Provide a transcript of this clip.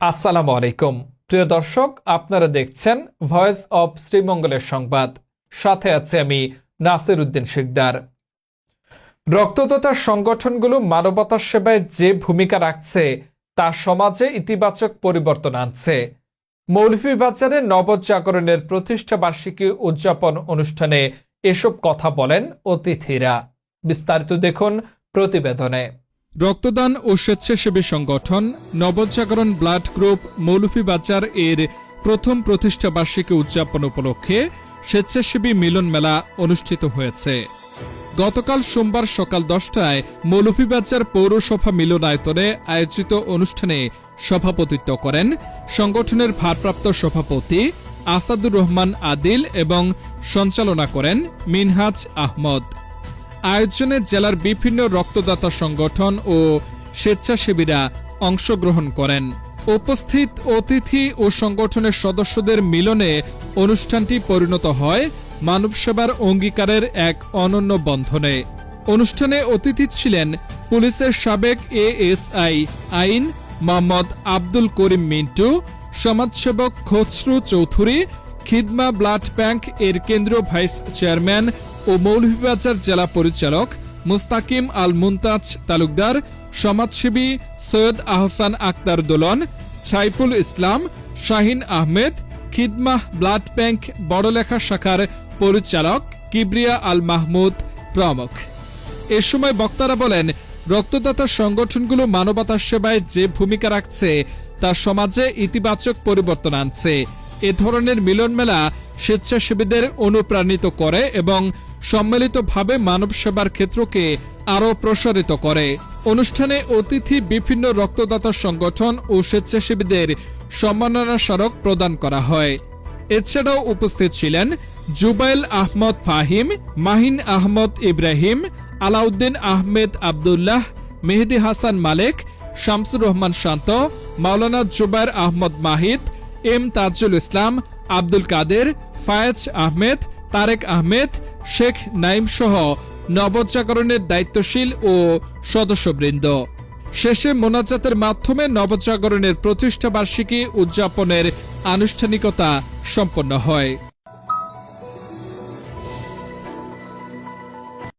আসসালামু আলাইকুম প্রিয় দর্শক, আপনারা দেখছেন ভয়েস অব শ্রীমঙ্গলের সংবাদ। সাথে আছে আমি নাসির উদ্দিন শিকদার। রক্তদাতা সংগঠনগুলো মানবতার সেবায় যে ভূমিকা রাখছে তা সমাজে ইতিবাচক পরিবর্তন আনছে। মৌলভীবাজারে নবজাগরণের প্রতিষ্ঠা বার্ষিকী উদযাপন অনুষ্ঠানে এসব কথা বলেন অতিথিরা। বিস্তারিত দেখুন প্রতিবেদনে। রক্তদান ও স্বেচ্ছাসেবী সংগঠন নবজাগরণ ব্লাড গ্রুপ মৌলভীবাজার এর প্রথম প্রতিষ্ঠা বার্ষিকী উদযাপন উপলক্ষে স্বেচ্ছাসেবী মিলন মেলা অনুষ্ঠিত হয়েছে। গতকাল সোমবার সকাল 10টায় মৌলভীবাজার পৌরসভা মিলনায়তনে আয়োজিত অনুষ্ঠানে সভাপতিত্ব করেন সংগঠনের ভারপ্রাপ্ত সভাপতি আসাদুর রহমান আদিল এবং সঞ্চালনা করেন মিনহাজ আহমদ। আয়োজনে জেলার বিভিন্ন রক্তদাতা সংগঠন ও স্বেচ্ছাসেবীরা অংশগ্রহণ করেন। উপস্থিত অতিথি ও সংগঠনের সদস্যদের মিলনে অনুষ্ঠানটি পরিণত হয় মানব সেবার অঙ্গীকারের এক অনন্য বন্ধনে। অনুষ্ঠানে অতিথি ছিলেন পুলিশের সাবেক এএসআই আইন মোহাম্মদ আব্দুল করিম মিন্টু, সমাজসেবক খসরু চৌধুরী, খিদমা ব্লাড ব্যাংক এর কেন্দ্রীয় ভাইস চেয়ারম্যান ও মৌলভীবাজার জেলা পরিচালক মুস্তাকিম আল মুনতাজ তালুকদার, সমাজসেবী সৈয়দ আহসান আক্তার দোলন, সাইফুল ইসলাম, শাহিন আহমেদ, খিদমাহ ব্লাড ব্যাংক বড়লেখা শাখার পরিচালক কিবরিয়া আল মাহমুদ প্রমুখ। এ সময় বক্তারা বলেন, রক্তদাতা সংগঠনগুলো মানবতার সেবায় যে ভূমিকা রাখছে তা সমাজে ইতিবাচক পরিবর্তন আনছে। এ ধরনের মিলন মেলা স্বেচ্ছাসেবীদের অনুপ্রাণিত করে এবং সম্মিলিতভাবে মানব সেবার ক্ষেত্রকে আরও প্রসারিত করে। অনুষ্ঠানে অতিথি বিভিন্ন রক্তদাতা সংগঠন ও স্বেচ্ছাসেবীদের সম্মাননা স্মারক প্রদান করা হয়। এছাড়াও উপস্থিত ছিলেন জুবাইল আহমদ ফাহিম, মাহিন আহমদ ইব্রাহিম, আলাউদ্দিন আহমেদ আবদুল্লাহ, মেহেদি হাসান মালেক, শামসুর রহমান শান্ত, মাওলানা জুবাইর আহমদ মাহিদ, এম তাজুল ইসলাম, আব্দুল কাদের, ফায়েজ আহমেদ, তারেক আহমেদ, শেখ নাইম সহ নবজাগরণের দায়িত্বশীল ও সদস্যবৃন্দ। শেষে মোনাজাতের মাধ্যমে নবজাগরণের প্রতিষ্ঠা বার্ষিকী উদযাপনের আনুষ্ঠানিকতা সম্পন্ন হয়।